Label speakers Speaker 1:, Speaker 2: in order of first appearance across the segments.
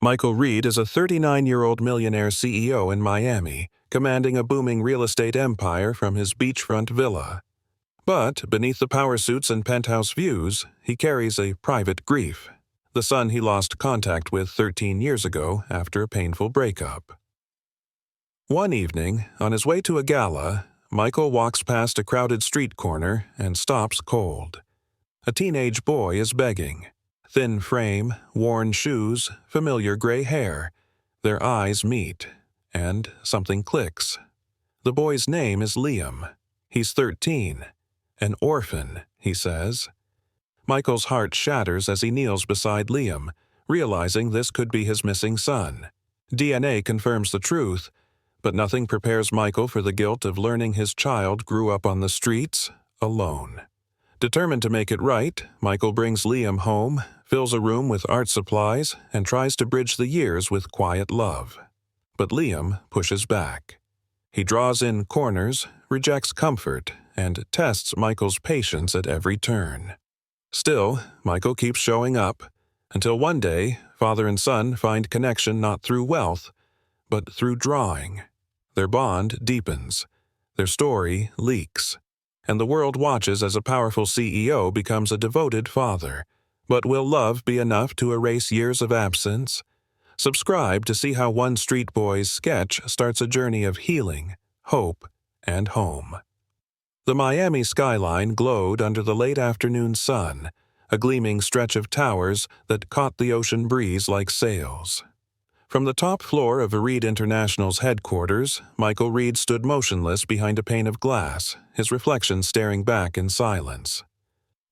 Speaker 1: Michael Reed is a 39-year-old millionaire CEO in Miami, commanding a booming real estate empire from his beachfront villa. But beneath the power suits and penthouse views, he carries a private grief, the son he lost contact with 13 years ago after a painful breakup. One evening, on his way to a gala, Michael walks past a crowded street corner and stops cold. A teenage boy is begging. Thin frame, worn shoes, familiar gray hair. Their eyes meet, and something clicks. The boy's name is Liam. He's 13. An orphan, he says. Michael's heart shatters as he kneels beside Liam, realizing this could be his missing son. DNA confirms the truth, but nothing prepares Michael for the guilt of learning his child grew up on the streets, alone. Determined to make it right, Michael brings Liam home, fills a room with art supplies, and tries to bridge the years with quiet love. But Liam pushes back. He draws in corners, rejects comfort, and tests Michael's patience at every turn. Still, Michael keeps showing up, until one day, father and son find connection not through wealth, but through drawing. Their bond deepens. Their story leaks. And the world watches as a powerful CEO becomes a devoted father. But will love be enough to erase years of absence? Subscribe to see how one street boy's sketch starts a journey of healing, hope, and home. The Miami skyline glowed under the late afternoon sun, a gleaming stretch of towers that caught the ocean breeze like sails. From the top floor of Reed International's headquarters, Michael Reed stood motionless behind a pane of glass, his reflection staring back in silence.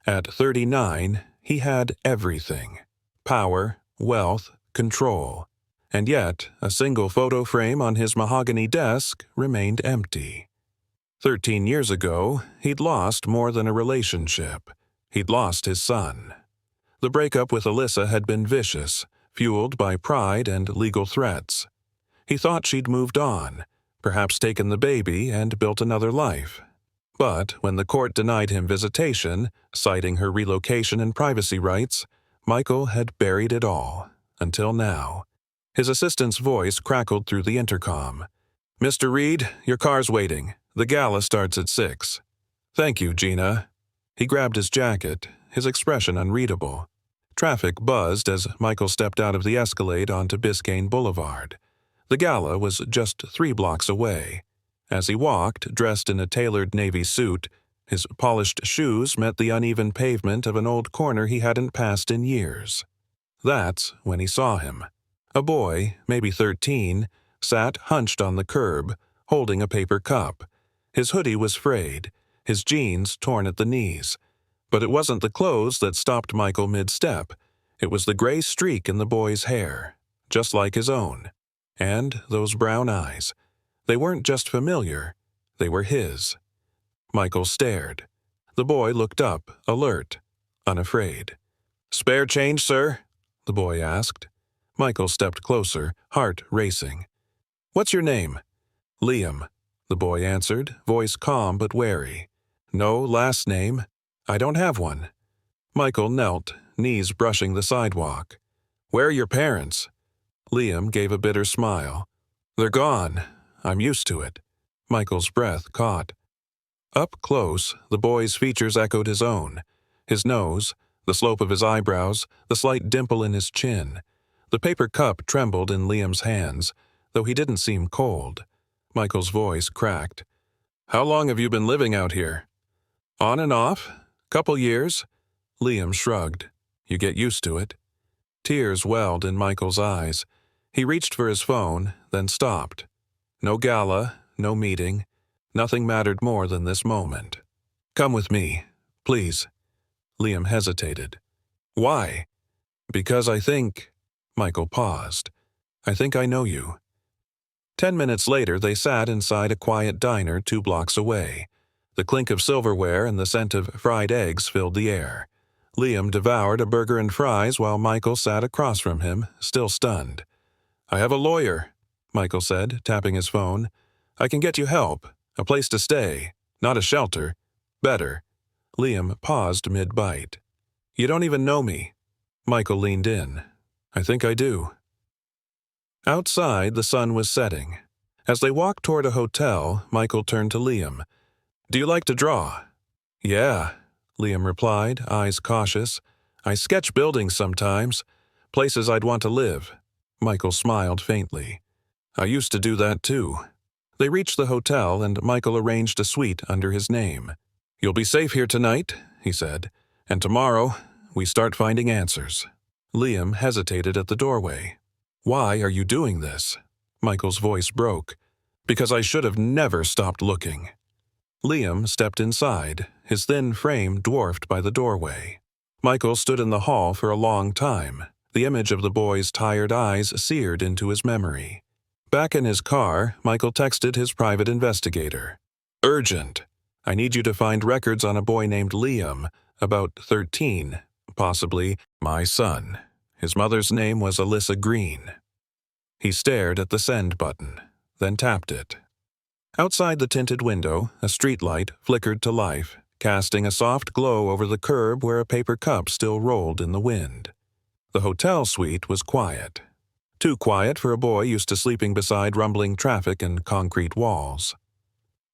Speaker 1: At 39, he had everything: power, wealth, control. And yet, a single photo frame on his mahogany desk remained empty. 13 years ago, he'd lost more than a relationship. He'd lost his son. The breakup with Alyssa had been vicious, fueled by pride and legal threats. He thought she'd moved on, perhaps taken the baby and built another life. But when the court denied him visitation, citing her relocation and privacy rights, Michael had buried it all, until now. His assistant's voice crackled through the intercom. "Mr. Reed, your car's waiting. The gala starts at 6. "Thank you, Gina." He grabbed his jacket, his expression unreadable. Traffic buzzed as Michael stepped out of the Escalade onto Biscayne Boulevard. The gala was just 3 blocks away. As he walked, dressed in a tailored navy suit, his polished shoes met the uneven pavement of an old corner he hadn't passed in years. That's when he saw him. A boy, maybe 13, sat hunched on the curb, holding a paper cup. His hoodie was frayed, his jeans torn at the knees. But it wasn't the clothes that stopped Michael mid-step. It was the gray streak in the boy's hair, just like his own. And those brown eyes. They weren't just familiar, they were his. Michael stared. The boy looked up, alert, unafraid. "Spare change, sir?" the boy asked. Michael stepped closer, heart racing. "What's your name?" "Liam," the boy answered, voice calm but wary. "No last name. I don't have one." Michael knelt, knees brushing the sidewalk. "Where are your parents?" Liam gave a bitter smile. "They're gone. I'm used to it." Michael's breath caught. Up close, the boy's features echoed his own. His nose, the slope of his eyebrows, the slight dimple in his chin. The paper cup trembled in Liam's hands, though he didn't seem cold. Michael's voice cracked. "How long have you been living out here?" "On and off. Couple years." Liam shrugged. "You get used to it." Tears welled in Michael's eyes. He reached for his phone, then stopped. No gala, no meeting. Nothing mattered more than this moment. "Come with me, please." Liam hesitated. "Why?" "Because I think—" Michael paused. "I think I know you." 10 minutes later, they sat inside a quiet diner 2 blocks away. The clink of silverware and the scent of fried eggs filled the air. Liam devoured a burger and fries while Michael sat across from him, still stunned. "I have a lawyer," Michael said, tapping his phone. "I can get you help, a place to stay, not a shelter. Better." Liam paused mid-bite. "You don't even know me." Michael leaned in. "I think I do." Outside, the sun was setting. As they walked toward a hotel, Michael turned to Liam. "Do you like to draw?" "Yeah," Liam replied, eyes cautious. "I sketch buildings sometimes, places I'd want to live." Michael smiled faintly. "I used to do that too." They reached the hotel and Michael arranged a suite under his name. "You'll be safe here tonight," he said, "and tomorrow we start finding answers." Liam hesitated at the doorway. "Why are you doing this?" Michael's voice broke. "Because I should have never stopped looking." Liam stepped inside, his thin frame dwarfed by the doorway. Michael stood in the hall for a long time, the image of the boy's tired eyes seared into his memory. Back in his car, Michael texted his private investigator. "Urgent. I need you to find records on a boy named Liam, about 13, possibly my son. His mother's name was Alyssa Green." He stared at the send button, then tapped it. Outside the tinted window, a streetlight flickered to life, casting a soft glow over the curb where a paper cup still rolled in the wind. The hotel suite was quiet. Too quiet for a boy used to sleeping beside rumbling traffic and concrete walls.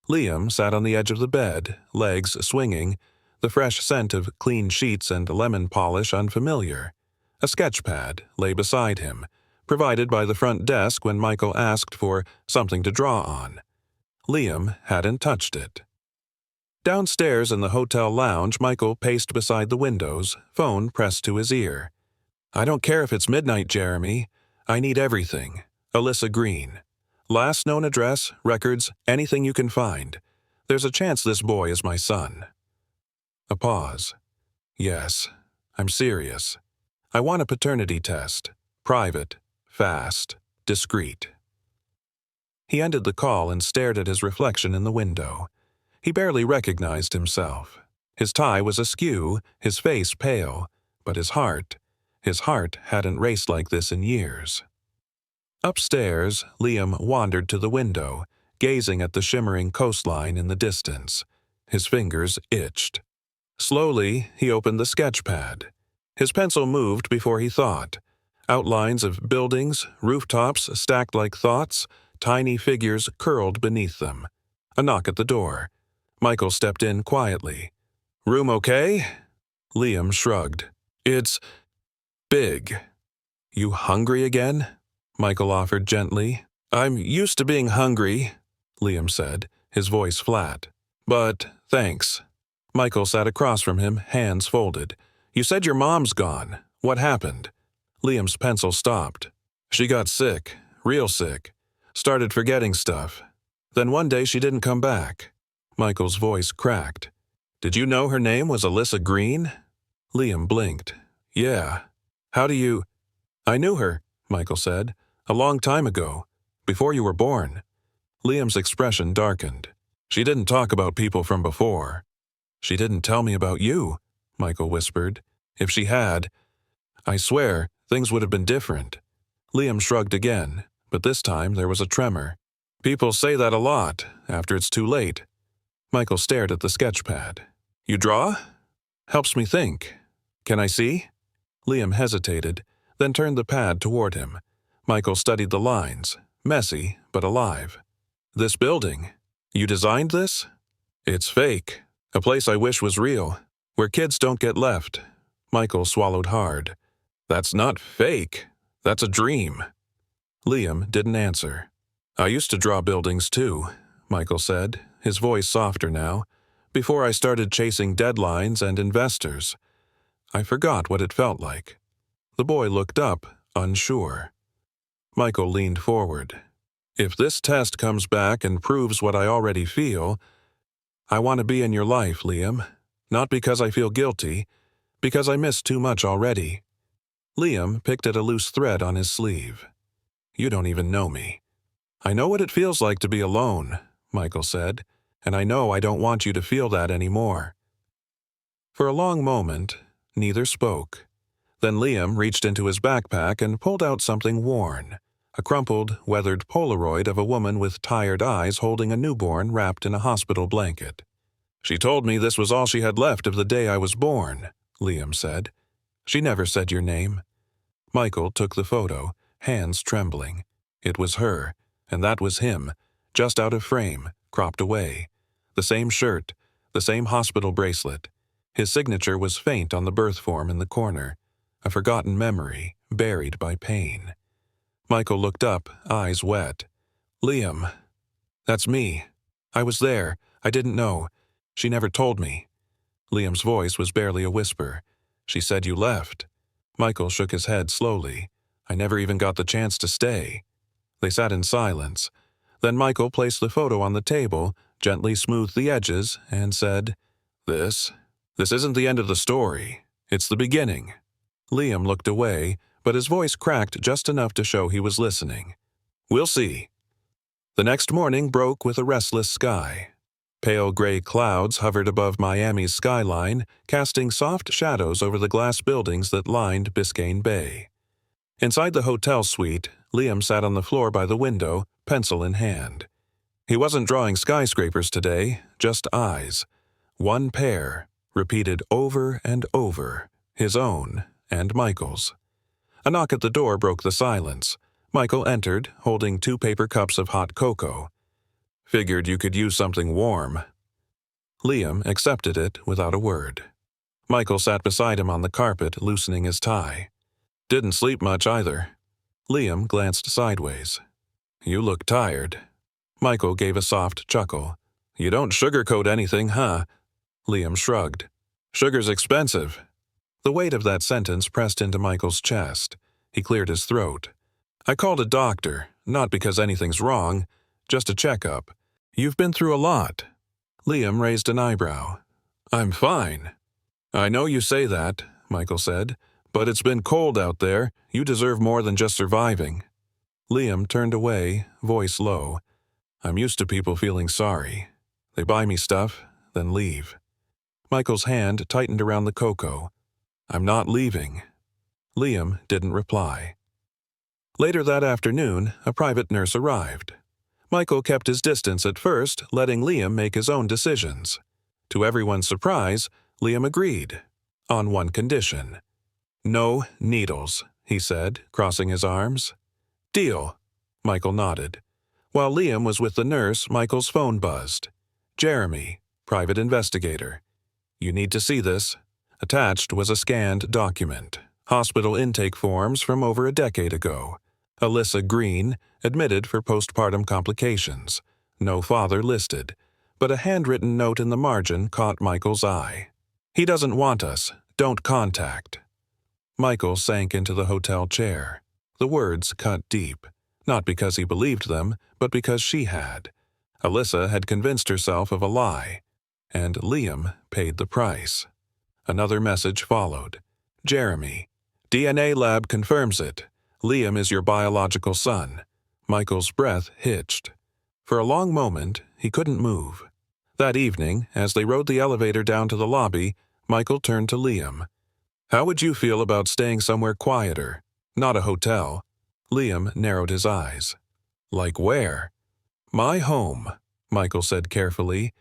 Speaker 1: Liam sat on the edge of the bed, legs swinging, the fresh scent of clean sheets and lemon polish unfamiliar. A sketch pad lay beside him, provided by the front desk when Michael asked for something to draw on. Liam hadn't touched it. Downstairs in the hotel lounge, Michael paced beside the windows, phone pressed to his ear. "I don't care if it's midnight, Jeremy. I need everything. Alyssa Green. Last known address, records, anything you can find. There's a chance this boy is my son." A pause. "Yes, I'm serious. I want a paternity test. Private, fast, discreet." He ended the call and stared at his reflection in the window. He barely recognized himself. His tie was askew, his face pale, but his heart hadn't raced like this in years. Upstairs, Liam wandered to the window, gazing at the shimmering coastline in the distance. His fingers itched. Slowly, he opened the sketch pad. His pencil moved before he thought. Outlines of buildings, rooftops stacked like thoughts, tiny figures curled beneath them. A knock at the door. Michael stepped in quietly. "Room okay?" Liam shrugged. "It's big." "You hungry again?" Michael offered gently. "I'm used to being hungry," Liam said, his voice flat. "But thanks." Michael sat across from him, hands folded. "You said your mom's gone. What happened?" Liam's pencil stopped. "She got sick, real sick. Started forgetting stuff. Then one day she didn't come back." Michael's voice cracked. "Did you know her name was Alyssa Green?" Liam blinked. "Yeah. How do you—" "I knew her," Michael said. "A long time ago. Before you were born." Liam's expression darkened. "She didn't talk about people from before." "She didn't tell me about you," Michael whispered. "If she had, I swear, things would have been different." Liam shrugged again, but this time there was a tremor. "People say that a lot, after it's too late." Michael stared at the sketch pad. "You draw?" "Helps me think. Can I see?" Liam hesitated, then turned the pad toward him. Michael studied the lines, messy but alive. "This building. You designed this?" "It's fake. A place I wish was real, where kids don't get left." Michael swallowed hard. "That's not fake. That's a dream." Liam didn't answer. "I used to draw buildings too," Michael said, his voice softer now, "before I started chasing deadlines and investors. I forgot what it felt like." The boy looked up, unsure. Michael leaned forward. "If this test comes back and proves what I already feel, I want to be in your life, Liam. Not because I feel guilty, because I missed too much already." Liam picked at a loose thread on his sleeve. "You don't even know me." "I know what it feels like to be alone," Michael said, "and I know I don't want you to feel that anymore." For a long moment, neither spoke. Then Liam reached into his backpack and pulled out something worn, a crumpled, weathered Polaroid of a woman with tired eyes holding a newborn wrapped in a hospital blanket. "She told me this was all she had left of the day I was born," Liam said. "She never said your name." Michael took the photo, hands trembling. It was her, and that was him, just out of frame, cropped away. The same shirt, the same hospital bracelet. His signature was faint on the birth form in the corner, a forgotten memory, buried by pain. Michael looked up, eyes wet. "Liam." "That's me. I was there. I didn't know. She never told me." Liam's voice was barely a whisper. "She said you left." Michael shook his head slowly. "I never even got the chance to stay." They sat in silence. Then Michael placed the photo on the table, gently smoothed the edges, and said, This isn't the end of the story. It's the beginning." Liam looked away, but his voice cracked just enough to show he was listening. "We'll see." The next morning broke with a restless sky. Pale gray clouds hovered above Miami's skyline, casting soft shadows over the glass buildings that lined Biscayne Bay. Inside the hotel suite, Liam sat on the floor by the window, pencil in hand. He wasn't drawing skyscrapers today, just eyes. One pair, repeated over and over, his own and Michael's. A knock at the door broke the silence. Michael entered, holding 2 paper cups of hot cocoa. "Figured you could use something warm." Liam accepted it without a word. Michael sat beside him on the carpet, loosening his tie. "Didn't sleep much either." Liam glanced sideways. "You look tired." Michael gave a soft chuckle. "You don't sugarcoat anything, huh?" Liam shrugged. "Sugar's expensive." The weight of that sentence pressed into Michael's chest. He cleared his throat. "I called a doctor, not because anything's wrong, just a checkup. You've been through a lot." Liam raised an eyebrow. "I'm fine." "I know you say that," Michael said, "but it's been cold out there. You deserve more than just surviving." Liam turned away, voice low. "I'm used to people feeling sorry. They buy me stuff, then leave." Michael's hand tightened around the cocoa. "I'm not leaving." Liam didn't reply. Later that afternoon, a private nurse arrived. Michael kept his distance at first, letting Liam make his own decisions. To everyone's surprise, Liam agreed, on one condition. "No needles," he said, crossing his arms. "Deal." Michael nodded. While Liam was with the nurse, Michael's phone buzzed. "Jeremy, private investigator. You need to see this." Attached was a scanned document. Hospital intake forms from over a decade ago. Alyssa Green, admitted for postpartum complications. No father listed, but a handwritten note in the margin caught Michael's eye. "He doesn't want us. Don't contact." Michael sank into the hotel chair. The words cut deep, not because he believed them, but because she had. Alyssa had convinced herself of a lie, and Liam paid the price. Another message followed. "Jeremy, DNA lab confirms it. Liam is your biological son." Michael's breath hitched. For a long moment, he couldn't move. That evening, as they rode the elevator down to the lobby, Michael turned to Liam. "How would you feel about staying somewhere quieter? Not a hotel." Liam narrowed his eyes. "Like where?" "My home," Michael said carefully.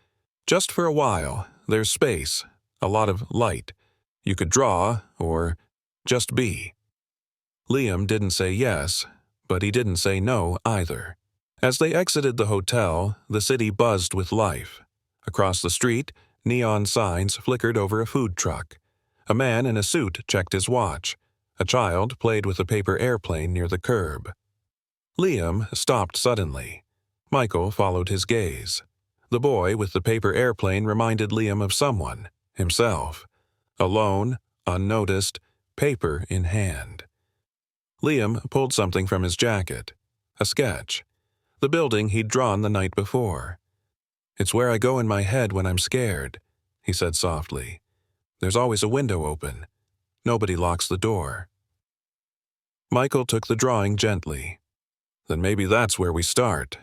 Speaker 1: "Just for a while. There's space. A lot of light. You could draw, or just be." Liam didn't say yes, but he didn't say no either. As they exited the hotel, the city buzzed with life. Across the street, neon signs flickered over a food truck. A man in a suit checked his watch. A child played with a paper airplane near the curb. Liam stopped suddenly. Michael followed his gaze. The boy with the paper airplane reminded Liam of someone, himself. Alone, unnoticed, paper in hand. Liam pulled something from his jacket. A sketch. The building he'd drawn the night before. "It's where I go in my head when I'm scared," he said softly. "There's always a window open. Nobody locks the door." Michael took the drawing gently. "Then maybe that's where we start."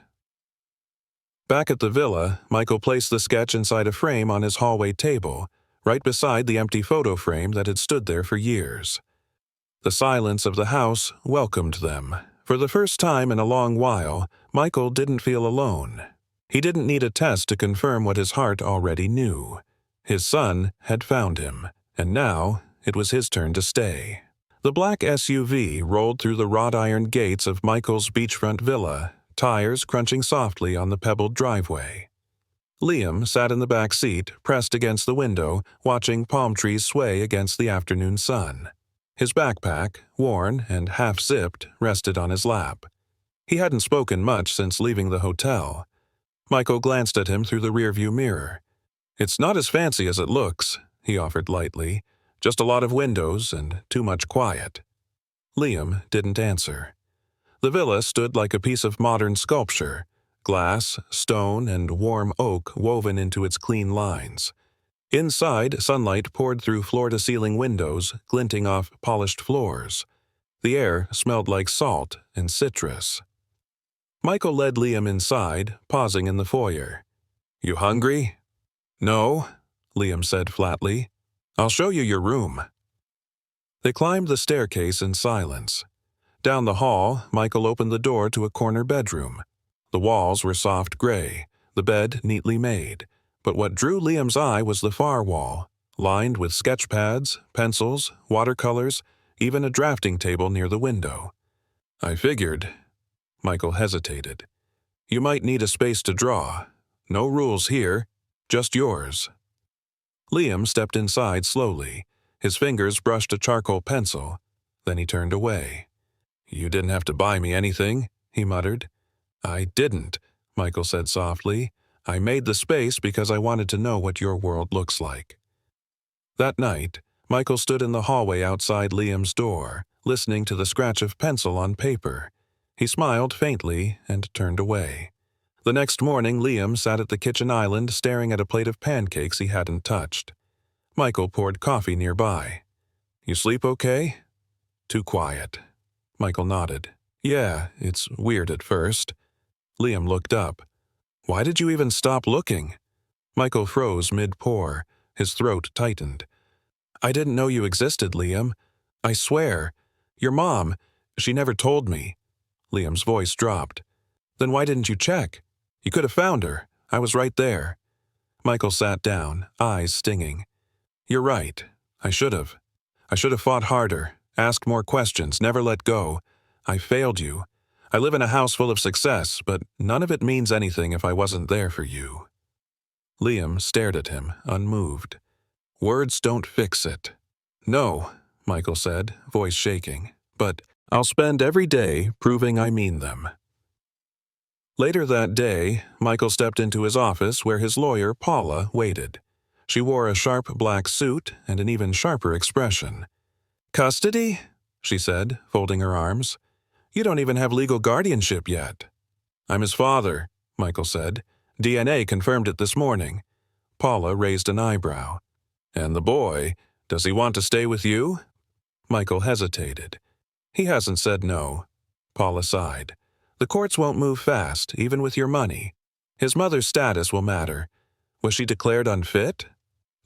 Speaker 1: Back at the villa, Michael placed the sketch inside a frame on his hallway table, right beside the empty photo frame that had stood there for years. The silence of the house welcomed them. For the first time in a long while, Michael didn't feel alone. He didn't need a test to confirm what his heart already knew. His son had found him, and now it was his turn to stay. The black SUV rolled through the wrought-iron gates of Michael's beachfront villa, tires crunching softly on the pebbled driveway. Liam sat in the back seat, pressed against the window, watching palm trees sway against the afternoon sun. His backpack, worn and half-zipped, rested on his lap. He hadn't spoken much since leaving the hotel. Michael glanced at him through the rearview mirror. "It's not as fancy as it looks," he offered lightly. "Just a lot of windows and too much quiet." Liam didn't answer. The villa stood like a piece of modern sculpture, glass, stone, and warm oak woven into its clean lines. Inside, sunlight poured through floor-to-ceiling windows, glinting off polished floors. The air smelled like salt and citrus. Michael led Liam inside, pausing in the foyer. "You hungry?" "No," Liam said flatly. "I'll show you your room." They climbed the staircase in silence. Down the hall, Michael opened the door to a corner bedroom. The walls were soft gray, the bed neatly made, but what drew Liam's eye was the far wall, lined with sketch pads, pencils, watercolors, even a drafting table near the window. "I figured," Michael hesitated, "you might need a space to draw. No rules here, just yours." Liam stepped inside slowly. His fingers brushed a charcoal pencil. Then he turned away. "You didn't have to buy me anything," he muttered. "I didn't," Michael said softly. "I made the space because I wanted to know what your world looks like." That night, Michael stood in the hallway outside Liam's door, listening to the scratch of pencil on paper. He smiled faintly and turned away. The next morning, Liam sat at the kitchen island staring at a plate of pancakes he hadn't touched. Michael poured coffee nearby. "You sleep okay?" "Too quiet." Michael nodded. "Yeah, it's weird at first." Liam looked up. "Why did you even stop looking?" Michael froze mid-pour. His throat tightened. "I didn't know you existed, Liam. I swear. Your mom, she never told me." Liam's voice dropped. "Then why didn't you check? You could have found her. I was right there." Michael sat down, eyes stinging. "You're right. I should have. I should have fought harder, asked more questions, never let go. I failed you. I live in a house full of success, but none of it means anything if I wasn't there for you." Liam stared at him, unmoved. "Words don't fix it." "No," Michael said, voice shaking, "but I'll spend every day proving I mean them." Later that day, Michael stepped into his office where his lawyer, Paula, waited. She wore a sharp black suit and an even sharper expression. "Custody?" she said, folding her arms. "You don't even have legal guardianship yet." "I'm his father," Michael said. "DNA confirmed it this morning." Paula raised an eyebrow. "And the boy, does he want to stay with you?" Michael hesitated. "He hasn't said no." Paula sighed. "The courts won't move fast, even with your money. His mother's status will matter. Was she declared unfit?"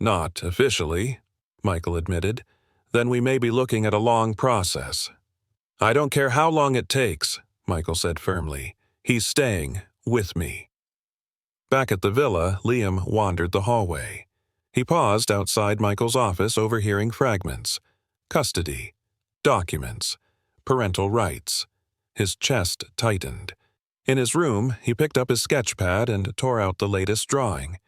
Speaker 1: "Not officially," Michael admitted. "Then we may be looking at a long process." "I don't care how long it takes," Michael said firmly. "He's staying with me." Back at the villa, Liam wandered the hallway. He paused outside Michael's office, overhearing fragments. Custody. Documents. Parental rights. His chest tightened. In his room, he picked up his sketch pad and tore out the latest drawing.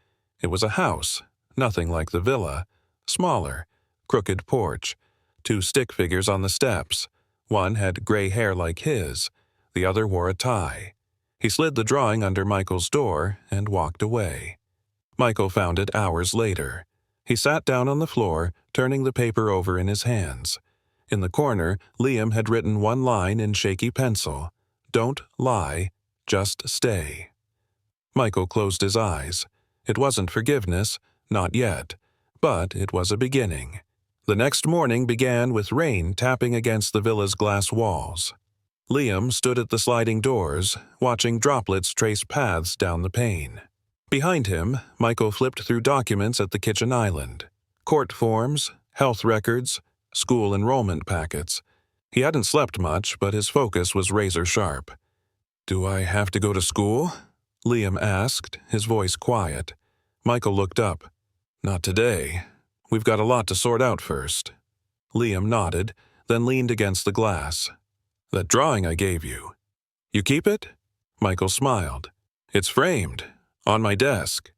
Speaker 1: It was a house, nothing like the villa. Smaller. Crooked porch. 2 stick figures on the steps. One had gray hair like his. The other wore a tie. He slid the drawing under Michael's door and walked away. Michael found it hours later. He sat down on the floor, turning the paper over in his hands. In the corner, Liam had written one line in shaky pencil. "Don't lie, just stay." Michael closed his eyes. It wasn't forgiveness, not yet, but it was a beginning. The next morning began with rain tapping against the villa's glass walls. Liam stood at the sliding doors, watching droplets trace paths down the pane. Behind him, Michael flipped through documents at the kitchen island. Court forms, health records, school enrollment packets. He hadn't slept much, but his focus was razor sharp. "Do I have to go to school?" Liam asked, his voice quiet. Michael looked up. "Not today. We've got a lot to sort out first." Liam nodded, then leaned against the glass. "That drawing I gave you. You keep it?" Michael smiled. "It's framed. On my desk."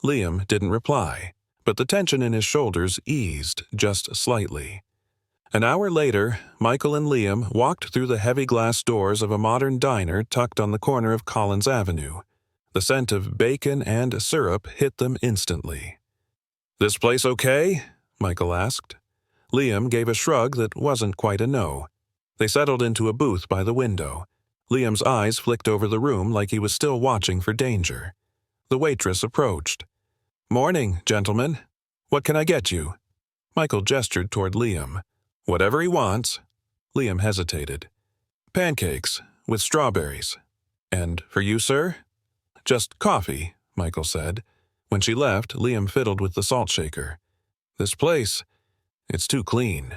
Speaker 1: Liam didn't reply, but the tension in his shoulders eased just slightly. An hour later, Michael and Liam walked through the heavy glass doors of a modern diner tucked on the corner of Collins Avenue. The scent of bacon and syrup hit them instantly. "This place okay?" Michael asked. Liam gave a shrug that wasn't quite a no. They settled into a booth by the window. Liam's eyes flicked over the room like he was still watching for danger. The waitress approached. "Morning, gentlemen. What can I get you?" Michael gestured toward Liam. "Whatever he wants." Liam hesitated. "Pancakes, with strawberries." "And for you, sir?" "Just coffee," Michael said. When she left, Liam fiddled with the salt shaker. "This place, it's too clean."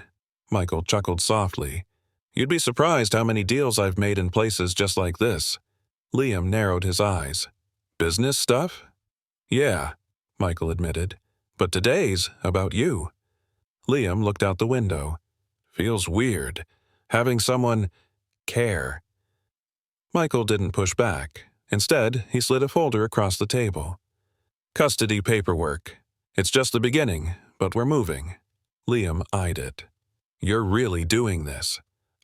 Speaker 1: Michael chuckled softly. "You'd be surprised how many deals I've made in places just like this." Liam narrowed his eyes. "Business stuff?" "Yeah," Michael admitted. "But today's about you." Liam looked out the window. "Feels weird, having someone care." Michael didn't push back. Instead, he slid a folder across the table. "Custody paperwork. It's just the beginning, but we're moving." Liam eyed it. "You're really doing this."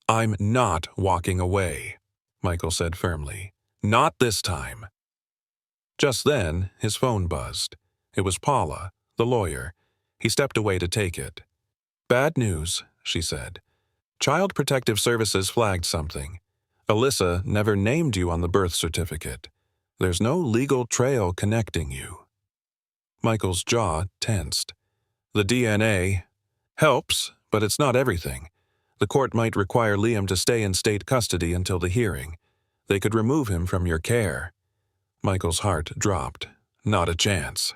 Speaker 1: "I'm not walking away," Michael said firmly. "Not this time." Just then, his phone buzzed. It was Paula, the lawyer. He stepped away to take it. "Bad news," she said. "Child Protective Services flagged something. Alyssa never named you on the birth certificate. There's no legal trail connecting you." Michael's jaw tensed. "The DNA helps, but it's not everything. The court might require Liam to stay in state custody until the hearing. They could remove him from your care." Michael's heart dropped. Not a chance.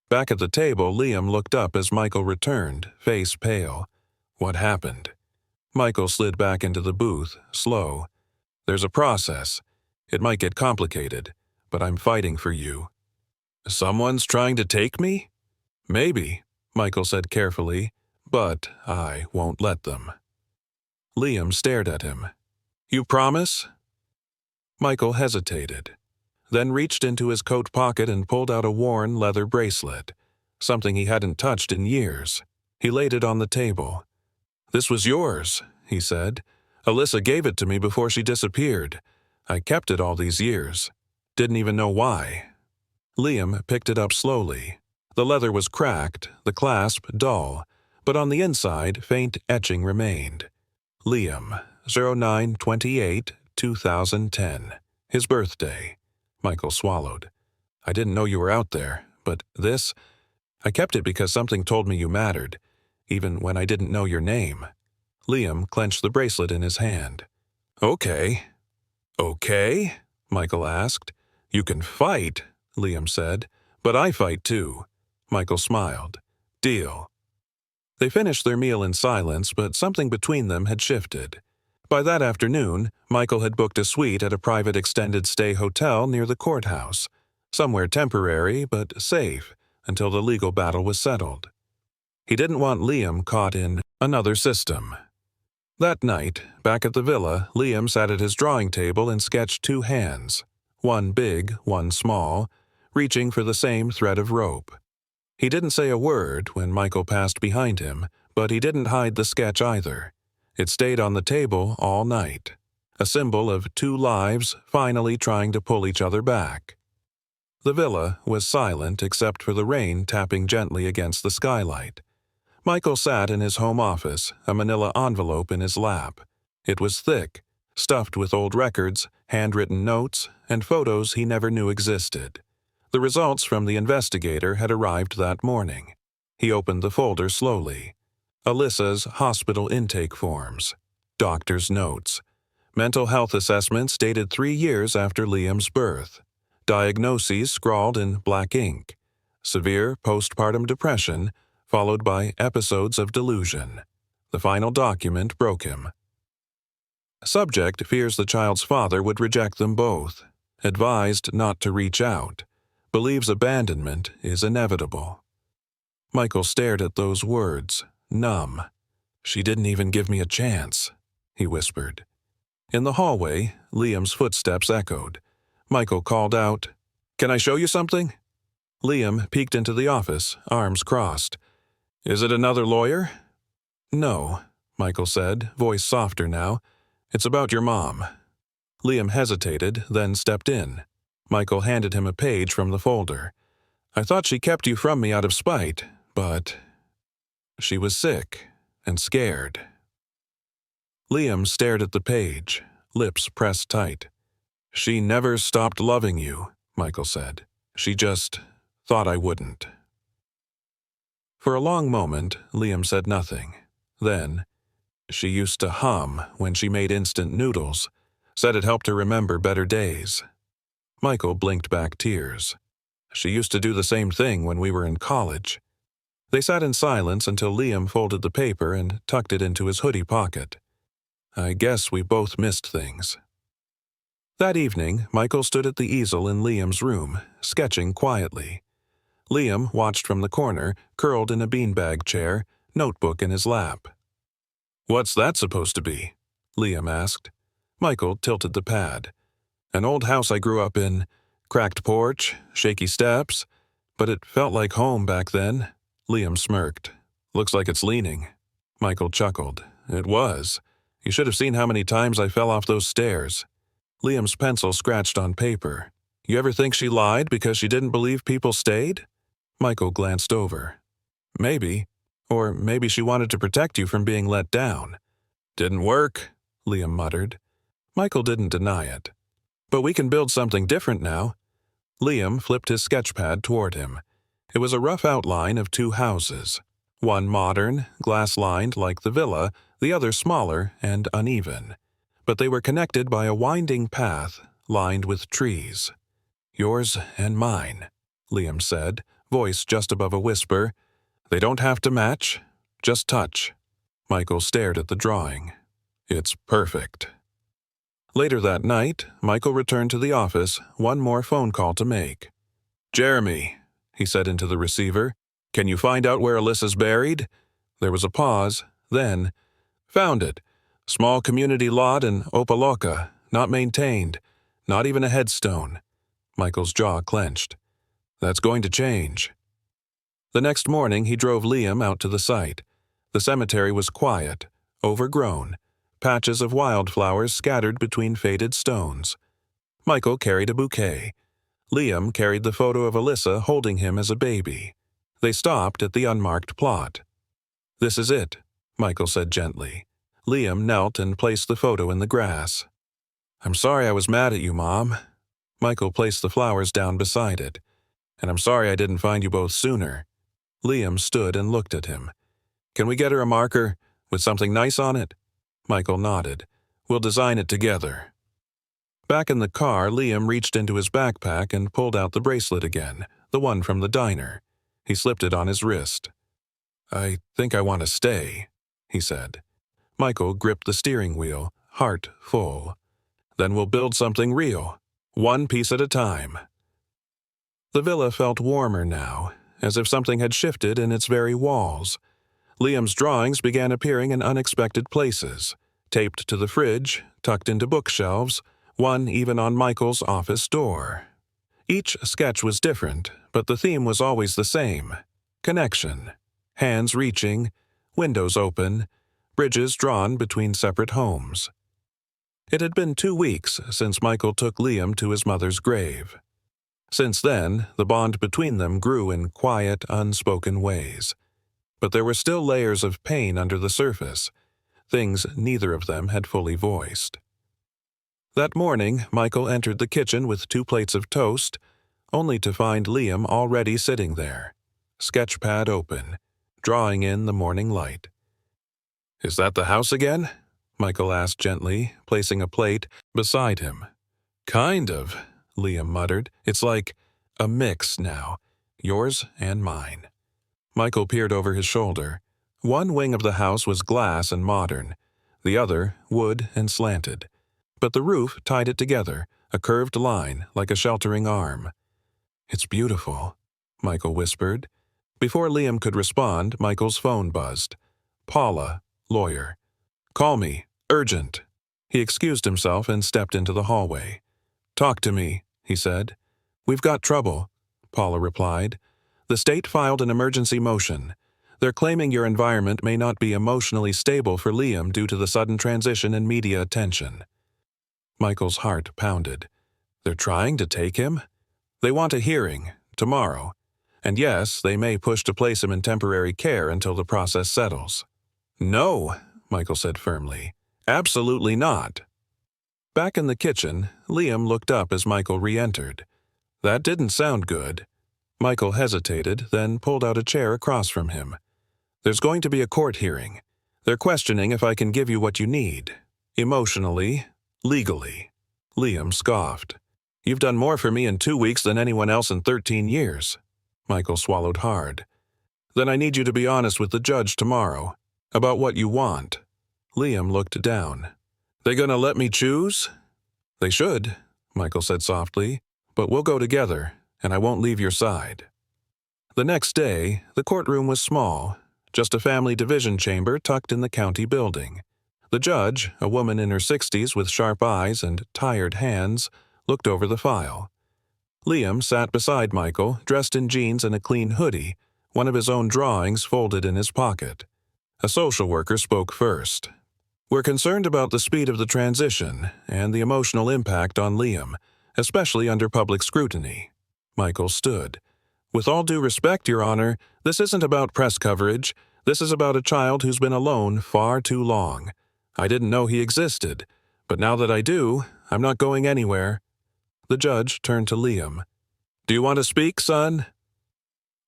Speaker 1: Back at the table, Liam looked up as Michael returned, face pale. "What happened?" Michael slid back into the booth, slow. "There's a process. It might get complicated, but I'm fighting for you." "Someone's trying to take me?" "Maybe," Michael said carefully, "but I won't let them." Liam stared at him. "You promise?" Michael hesitated, then reached into his coat pocket and pulled out a worn leather bracelet, something he hadn't touched in years. He laid it on the table. "This was yours," he said. "Alyssa gave it to me before she disappeared. I kept it all these years. Didn't even know why." Liam picked it up slowly. The leather was cracked, the clasp dull, but on the inside faint etching remained. Liam, 09/28/2010. His birthday. Michael swallowed. "I didn't know you were out there, but this... I kept it because something told me you mattered, even when I didn't know your name." Liam clenched the bracelet in his hand. "Okay." "Okay?" Michael asked. "You can fight," Liam said. "But I fight too." Michael smiled. "Deal." They finished their meal in silence, but something between them had shifted. By that afternoon, Michael had booked a suite at a private extended-stay hotel near the courthouse, somewhere temporary but safe until the legal battle was settled. He didn't want Liam caught in another system. That night, back at the villa, Liam sat at his drawing table and sketched two hands, one big, one small, reaching for the same thread of rope. He didn't say a word when Michael passed behind him, but he didn't hide the sketch either. It stayed on the table all night, a symbol of two lives finally trying to pull each other back. The villa was silent except for the rain tapping gently against the skylight. Michael sat in his home office, a manila envelope in his lap. It was thick, stuffed with old records, handwritten notes, and photos he never knew existed. The results from the investigator had arrived that morning. He opened the folder slowly. Alyssa's hospital intake forms, doctor's notes, mental health assessments dated 3 years after Liam's birth, diagnoses scrawled in black ink, severe postpartum depression, followed by episodes of delusion. The final document broke him. Subject fears the child's father would reject them both, advised not to reach out, believes abandonment is inevitable. Michael stared at those words, numb. She didn't even give me a chance, he whispered. In the hallway, Liam's footsteps echoed. Michael called out, "Can I show you something?" Liam peeked into the office, arms crossed. "Is it another lawyer?" "No," Michael said, voice softer now. "It's about your mom." Liam hesitated, then stepped in. Michael handed him a page from the folder. "I thought she kept you from me out of spite, but she was sick and scared." Liam stared at the page, lips pressed tight. "She never stopped loving you," Michael said. "She just thought I wouldn't." For a long moment, Liam said nothing. Then, "She used to hum when she made instant noodles, said it helped her remember better days." Michael blinked back tears. "She used to do the same thing when we were in college." They sat in silence until Liam folded the paper and tucked it into his hoodie pocket. "I guess we both missed things." That evening, Michael stood at the easel in Liam's room, sketching quietly. Liam watched from the corner, curled in a beanbag chair, notebook in his lap. "What's that supposed to be?" Liam asked. Michael tilted the pad. "An old house I grew up in. Cracked porch, shaky steps, but it felt like home back then." Liam smirked. "Looks like it's leaning." Michael chuckled. "It was. You should have seen how many times I fell off those stairs." Liam's pencil scratched on paper. "You ever think she lied because she didn't believe people stayed?" Michael glanced over. "Maybe. Or maybe she wanted to protect you from being let down." "Didn't work," Liam muttered. Michael didn't deny it. "But we can build something different now." Liam flipped his sketchpad toward him. It was a rough outline of two houses. One modern, glass-lined like the villa, the other smaller and uneven. But they were connected by a winding path lined with trees. "Yours and mine," Liam said, voice just above a whisper. "They don't have to match, just touch." Michael stared at the drawing. "It's perfect." Later that night, Michael returned to the office, one more phone call to make. "Jeremy," he said into the receiver, "can you find out where Alyssa's buried?" There was a pause, then, "Found it. Small community lot in Opaloka, not maintained, not even a headstone." Michael's jaw clenched. "That's going to change." The next morning he drove Liam out to the site. The cemetery was quiet, overgrown, patches of wildflowers scattered between faded stones. Michael carried a bouquet. Liam carried the photo of Alyssa holding him as a baby. They stopped at the unmarked plot. "This is it," Michael said gently. Liam knelt and placed the photo in the grass. "I'm sorry I was mad at you, Mom." Michael placed the flowers down beside it. "And I'm sorry I didn't find you both sooner." Liam stood and looked at him. "Can we get her a marker with something nice on it?" Michael nodded. "We'll design it together." Back in the car, Liam reached into his backpack and pulled out the bracelet again, the one from the diner. He slipped it on his wrist. "I think I want to stay," he said. Michael gripped the steering wheel, heart full. "Then we'll build something real, one piece at a time." The villa felt warmer now, as if something had shifted in its very walls. Liam's drawings began appearing in unexpected places, taped to the fridge, tucked into bookshelves, one even on Michael's office door. Each sketch was different, but the theme was always the same: connection. Hands reaching, windows open, bridges drawn between separate homes. It had been 2 weeks since Michael took Liam to his mother's grave. Since then, the bond between them grew in quiet, unspoken ways. But there were still layers of pain under the surface, things neither of them had fully voiced. That morning, Michael entered the kitchen with 2 plates of toast, only to find Liam already sitting there, sketchpad open, drawing in the morning light. "Is that the house again?" Michael asked gently, placing a plate beside him. "Kind of," Liam muttered. "It's like a mix now, yours and mine." Michael peered over his shoulder. One wing of the house was glass and modern, the other wood and slanted. But the roof tied it together, a curved line like a sheltering arm. "It's beautiful," Michael whispered. Before Liam could respond, Michael's phone buzzed. Paula, Lawyer. Call me. Urgent. He excused himself and stepped into the hallway. Talk to me, he said. We've got trouble, Paula replied. The state filed an emergency motion. They're claiming your environment may not be emotionally stable for Liam due to the sudden transition in media attention. Michael's heart pounded. They're trying to take him? They want a hearing, tomorrow. And yes, they may push to place him in temporary care until the process settles. No, Michael said firmly. Absolutely not. Back in the kitchen, Liam looked up as Michael re-entered. That didn't sound good. Michael hesitated, then pulled out a chair across from him. There's going to be a court hearing. They're questioning if I can give you what you need. Emotionally, legally. Liam scoffed. You've done more for me in 2 weeks than anyone else in 13 years. Michael swallowed hard. Then I need you to be honest with the judge tomorrow. About what you want. Liam looked down. They gonna let me choose? They should, Michael said softly, but we'll go together, and I won't leave your side. The next day, the courtroom was small, just a family division chamber tucked in the county building. The judge, a woman in her 60s with sharp eyes and tired hands, looked over the file. Liam sat beside Michael, dressed in jeans and a clean hoodie, one of his own drawings folded in his pocket. A social worker spoke first. We're concerned about the speed of the transition and the emotional impact on Liam, especially under public scrutiny. Michael stood. With all due respect, Your Honor, this isn't about press coverage. This is about a child who's been alone far too long. I didn't know he existed, but now that I do, I'm not going anywhere. The judge turned to Liam. Do you want to speak, son?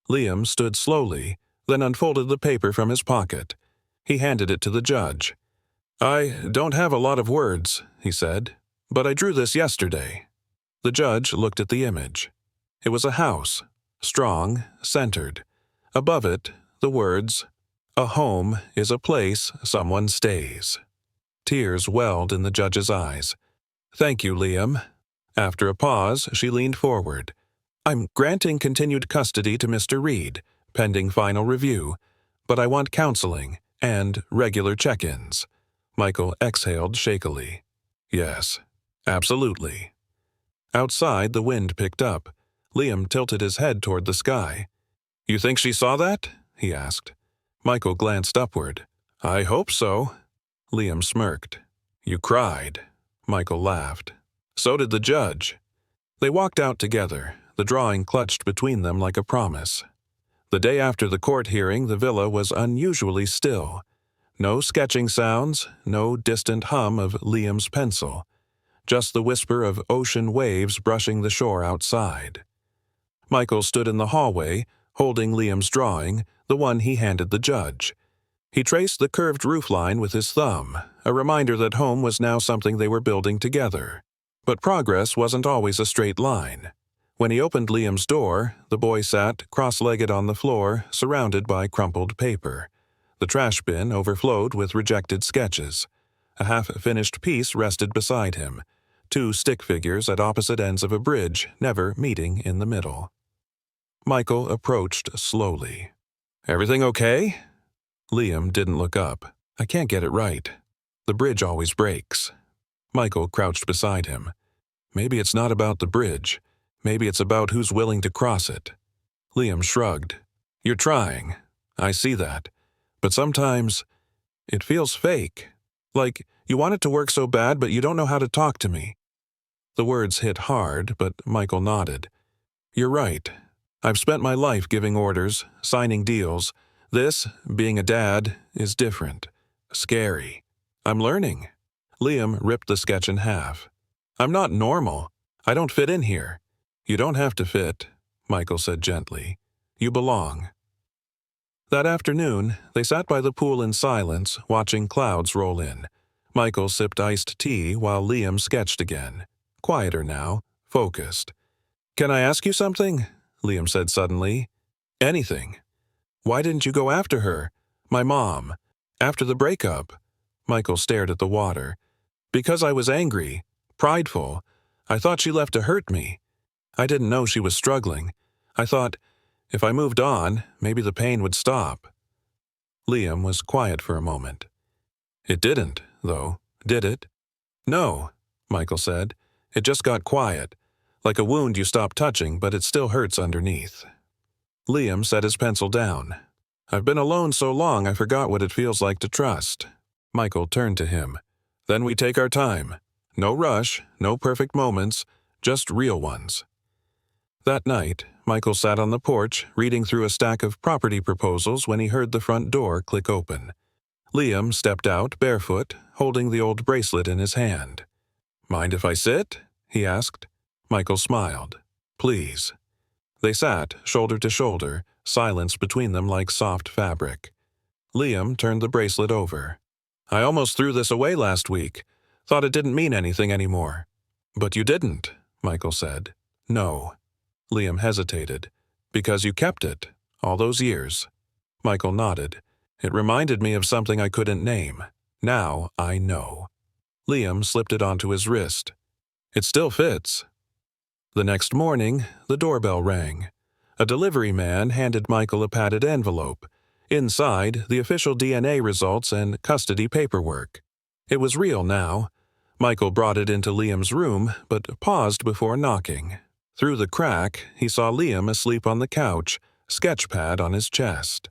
Speaker 1: Liam stood slowly, then unfolded the paper from his pocket. He handed it to the judge. I don't have a lot of words, he said, but I drew this yesterday. The judge looked at the image. It was a house, strong, centered. Above it, the words, "A home is a place someone stays." Tears welled in the judge's eyes. Thank you, Liam. After a pause, she leaned forward. I'm granting continued custody to Mr. Reed, pending final review, but I want counseling and regular check-ins. Michael exhaled shakily. Yes, absolutely. Outside, the wind picked up. Liam tilted his head toward the sky. You think she saw that? He asked. Michael glanced upward. I hope so. Liam smirked. You cried. Michael laughed. So did the judge. They walked out together, the drawing clutched between them like a promise. The day after the court hearing, the villa was unusually still. No sketching sounds, no distant hum of Liam's pencil. Just the whisper of ocean waves brushing the shore outside. Michael stood in the hallway, holding Liam's drawing, the one he handed the judge. He traced the curved roofline with his thumb, a reminder that home was now something they were building together. But progress wasn't always a straight line. When he opened Liam's door, the boy sat cross-legged on the floor, surrounded by crumpled paper. The trash bin overflowed with rejected sketches. A half-finished piece rested beside him, 2 stick figures at opposite ends of a bridge, never meeting in the middle. Michael approached slowly. Everything okay? Liam didn't look up. I can't get it right. The bridge always breaks. Michael crouched beside him. Maybe it's not about the bridge. Maybe it's about who's willing to cross it. Liam shrugged. You're trying. I see that. But sometimes it feels fake. Like you want it to work so bad, but you don't know how to talk to me. The words hit hard, but Michael nodded. You're right. I've spent my life giving orders, signing deals. This, being a dad, is different. Scary. I'm learning. Liam ripped the sketch in half. I'm not normal. I don't fit in here. You don't have to fit, Michael said gently. You belong. That afternoon, they sat by the pool in silence, watching clouds roll in. Michael sipped iced tea while Liam sketched again. Quieter now, focused. Can I ask you something? Liam said suddenly. Anything. Why didn't you go after her? My mom. After the breakup. Michael stared at the water. Because I was angry, prideful. I thought she left to hurt me. I didn't know she was struggling. I thought, if I moved on, maybe the pain would stop. Liam was quiet for a moment. It didn't, though, did it? No, Michael said. It just got quiet, like a wound you stop touching, but it still hurts underneath. Liam set his pencil down. I've been alone so long I forgot what it feels like to trust. Michael turned to him. Then we take our time. No rush, no perfect moments, just real ones. That night, Michael sat on the porch reading through a stack of property proposals when he heard the front door click open. Liam stepped out barefoot, holding the old bracelet in his hand. Mind if I sit? He asked. Michael smiled. Please. They sat, shoulder to shoulder, silence between them like soft fabric. Liam turned the bracelet over. I almost threw this away last week. Thought it didn't mean anything anymore. But you didn't, Michael said. No. Liam hesitated. Because you kept it, all those years. Michael nodded. It reminded me of something I couldn't name. Now I know. Liam slipped it onto his wrist. It still fits. The next morning, the doorbell rang. A delivery man handed Michael a padded envelope. Inside, the official DNA results and custody paperwork. It was real now. Michael brought it into Liam's room, but paused before knocking. Through the crack, he saw Liam asleep on the couch, sketch pad on his chest.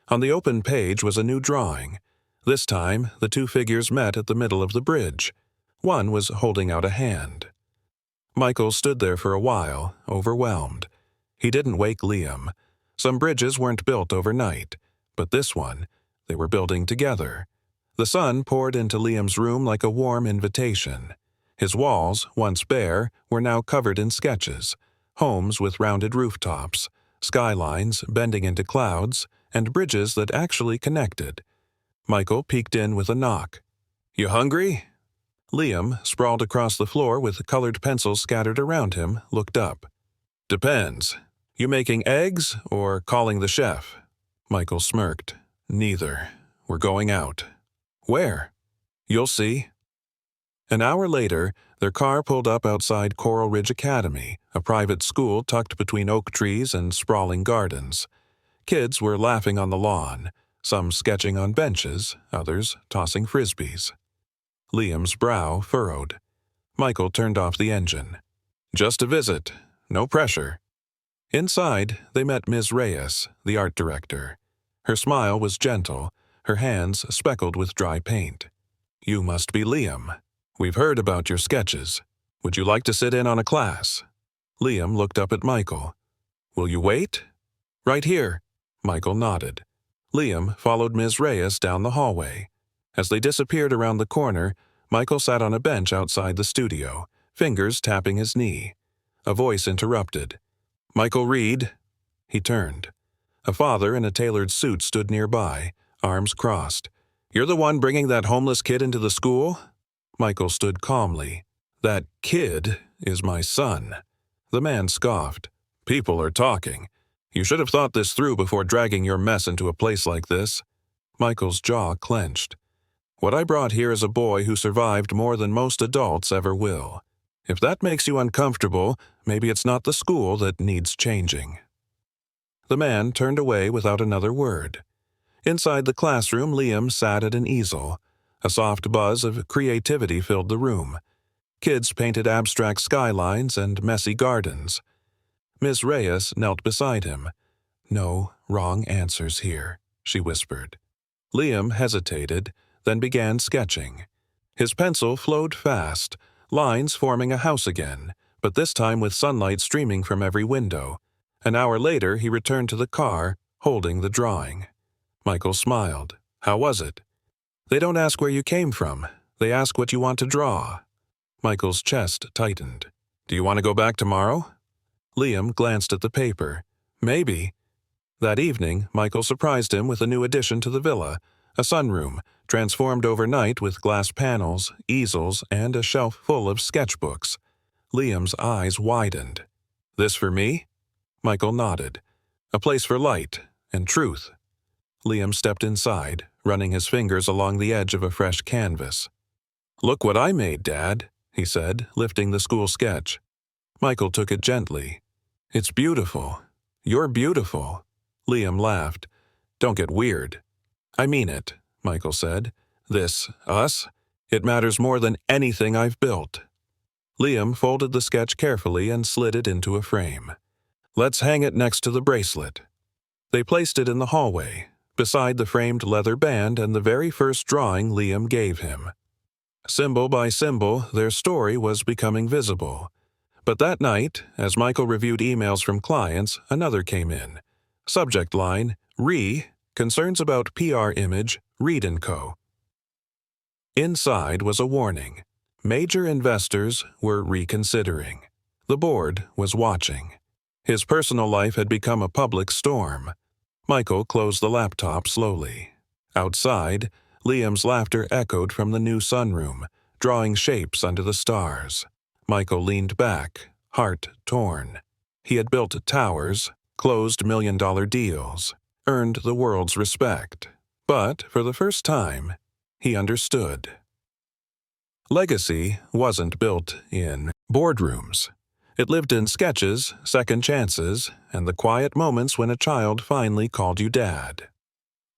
Speaker 1: On the open page was a new drawing. This time, the two figures met at the middle of the bridge. One was holding out a hand. Michael stood there for a while, overwhelmed. He didn't wake Liam. Some bridges weren't built overnight, but this one, they were building together. The sun poured into Liam's room like a warm invitation. His walls, once bare, were now covered in sketches, homes with rounded rooftops, skylines bending into clouds, and bridges that actually connected. Michael peeked in with a knock. You hungry? Liam, sprawled across the floor with colored pencils scattered around him, looked up. Depends. You making eggs or calling the chef? Michael smirked. Neither. We're going out. Where? You'll see. An hour later, their car pulled up outside Coral Ridge Academy, a private school tucked between oak trees and sprawling gardens. Kids were laughing on the lawn, some sketching on benches, others tossing frisbees. Liam's brow furrowed. Michael turned off the engine. Just a visit. No pressure. Inside, they met Ms. Reyes, the art director. Her smile was gentle, her hands speckled with dry paint. You must be Liam. We've heard about your sketches. Would you like to sit in on a class? Liam looked up at Michael. Will you wait? Right here. Michael nodded. Liam followed Ms. Reyes down the hallway. As they disappeared around the corner, Michael sat on a bench outside the studio, fingers tapping his knee. A voice interrupted. Michael Reed. He turned. A father in a tailored suit stood nearby, arms crossed. You're the one bringing that homeless kid into the school? Michael stood calmly. That kid is my son. The man scoffed. People are talking. You should have thought this through before dragging your mess into a place like this. Michael's jaw clenched. What I brought here is a boy who survived more than most adults ever will. If that makes you uncomfortable, maybe it's not the school that needs changing. The man turned away without another word. Inside the classroom, Liam sat at an easel. A soft buzz of creativity filled the room. Kids painted abstract skylines and messy gardens. Ms. Reyes knelt beside him. No wrong answers here, she whispered. Liam hesitated, then began sketching. His pencil flowed fast, lines forming a house again, but this time with sunlight streaming from every window. An hour later, he returned to the car, holding the drawing. Michael smiled. How was it? They don't ask where you came from. They ask what you want to draw. Michael's chest tightened. Do you want to go back tomorrow? Liam glanced at the paper. Maybe. That evening, Michael surprised him with a new addition to the villa, a sunroom, transformed overnight with glass panels, easels, and a shelf full of sketchbooks. Liam's eyes widened. This for me? Michael nodded. A place for light and truth. Liam stepped inside, running his fingers along the edge of a fresh canvas. Look what I made, Dad, he said, lifting the school sketch. Michael took it gently. It's beautiful. You're beautiful. Liam laughed. Don't get weird. I mean it, Michael said. This, us, it matters more than anything I've built. Liam folded the sketch carefully and slid it into a frame. Let's hang it next to the bracelet. They placed it in the hallway, beside the framed leather band and the very first drawing Liam gave him. Symbol by symbol, their story was becoming visible. But that night, as Michael reviewed emails from clients, another came in. Subject line, concerns about PR image, Reed & Co. Inside was a warning. Major investors were reconsidering. The board was watching. His personal life had become a public storm. Michael closed the laptop slowly. Outside, Liam's laughter echoed from the new sunroom, drawing shapes under the stars. Michael leaned back, heart torn. He had built towers, closed million-dollar deals, earned the world's respect. But, for the first time, he understood. Legacy wasn't built in boardrooms. It lived in sketches, second chances, and the quiet moments when a child finally called you Dad.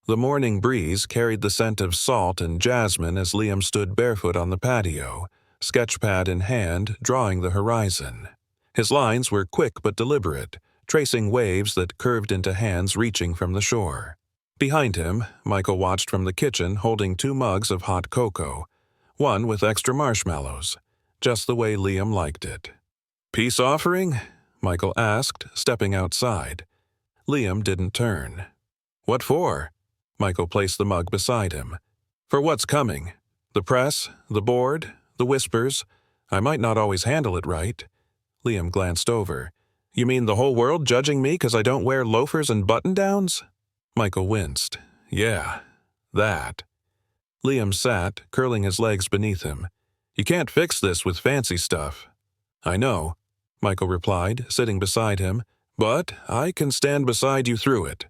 Speaker 1: The morning breeze carried the scent of salt and jasmine as Liam stood barefoot on the patio, sketchpad in hand, drawing the horizon. His lines were quick but deliberate, tracing waves that curved into hands reaching from the shore. Behind him, Michael watched from the kitchen holding 2 mugs of hot cocoa, one with extra marshmallows, just the way Liam liked it. "Peace offering?" Michael asked, stepping outside. Liam didn't turn. "What for?" Michael placed the mug beside him. "For what's coming. The press, the board, the whispers. I might not always handle it right." Liam glanced over. "You mean the whole world judging me because I don't wear loafers and button-downs?" Michael winced. "Yeah, that." Liam sat, curling his legs beneath him. "You can't fix this with fancy stuff." "I know," Michael replied, sitting beside him, "but I can stand beside you through it."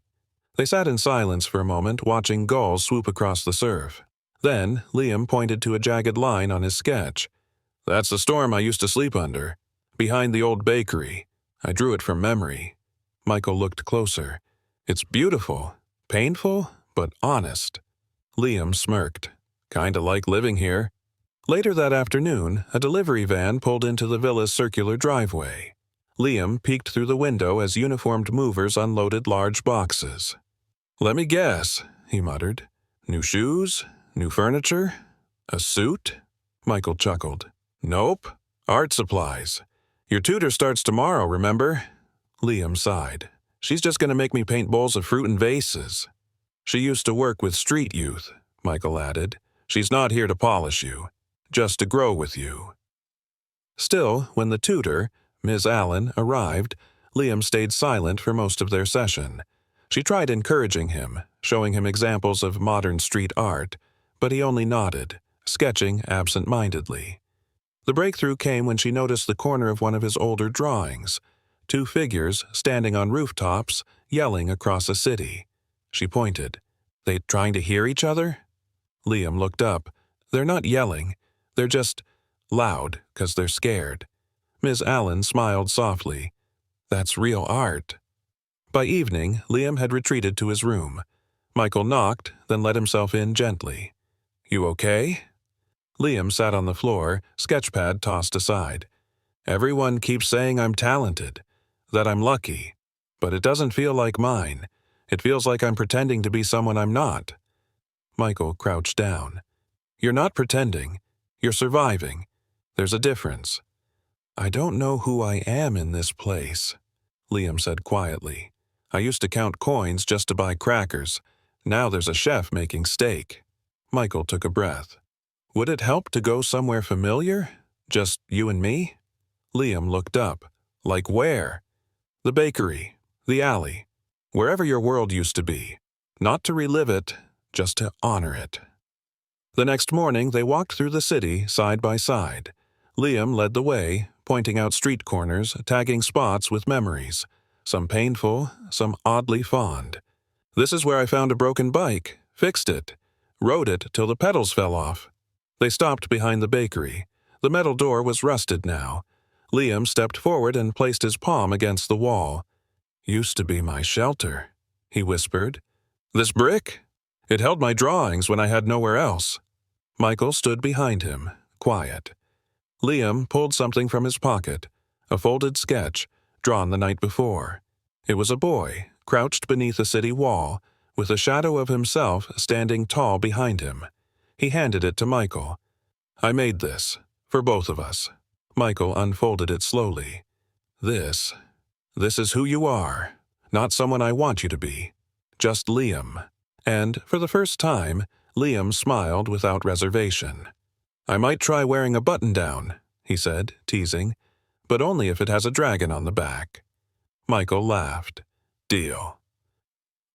Speaker 1: They sat in silence for a moment, watching gulls swoop across the surf. Then Liam pointed to a jagged line on his sketch. "That's the storm I used to sleep under, behind the old bakery. I drew it from memory." Michael looked closer. "It's beautiful, painful, but honest." Liam smirked. "Kinda like living here." Later that afternoon, a delivery van pulled into the villa's circular driveway. Liam peeked through the window as uniformed movers unloaded large boxes. "Let me guess," he muttered. "New shoes? New furniture? A suit?" Michael chuckled. "Nope. Art supplies. Your tutor starts tomorrow, remember?" Liam sighed. "She's just going to make me paint bowls of fruit and vases." "She used to work with street youth," Michael added. "She's not here to polish you, just to grow with you." Still, when the tutor, Ms. Allen, arrived, Liam stayed silent for most of their session. She tried encouraging him, showing him examples of modern street art, but he only nodded, sketching absent-mindedly. The breakthrough came when she noticed the corner of one of his older drawings, 2 figures standing on rooftops, yelling across a city. She pointed. "They trying to hear each other?" Liam looked up. "They're not yelling. They're just loud, 'cause they're scared." Ms. Allen smiled softly. "That's real art." By evening, Liam had retreated to his room. Michael knocked, then let himself in gently. "You okay?" Liam sat on the floor, sketchpad tossed aside. "Everyone keeps saying I'm talented, that I'm lucky, but it doesn't feel like mine. It feels like I'm pretending to be someone I'm not." Michael crouched down. "You're not pretending. You're surviving. There's a difference." "I don't know who I am in this place," Liam said quietly. "I used to count coins just to buy crackers. Now there's a chef making steak." Michael took a breath. "Would it help to go somewhere familiar? Just you and me?" Liam looked up. "Like where?" "The bakery. The alley. Wherever your world used to be. Not to relive it, just to honor it." The next morning they walked through the city side by side. Liam led the way, pointing out street corners, tagging spots with memories. Some painful, some oddly fond. "This is where I found a broken bike, fixed it, rode it till the pedals fell off." They stopped behind the bakery. The metal door was rusted now. Liam stepped forward and placed his palm against the wall. "Used to be my shelter," he whispered. "This brick? It held my drawings when I had nowhere else." Michael stood behind him, quiet. Liam pulled something from his pocket, a folded sketch, drawn the night before. It was a boy, crouched beneath a city wall, with a shadow of himself standing tall behind him. He handed it to Michael. "I made this, for both of us." Michael unfolded it slowly. This is who you are, not someone I want you to be. Just Liam." And, for the first time, Liam smiled without reservation. "I might try wearing a button-down," he said, teasing, "but only if it has a dragon on the back." Michael laughed. "Deal."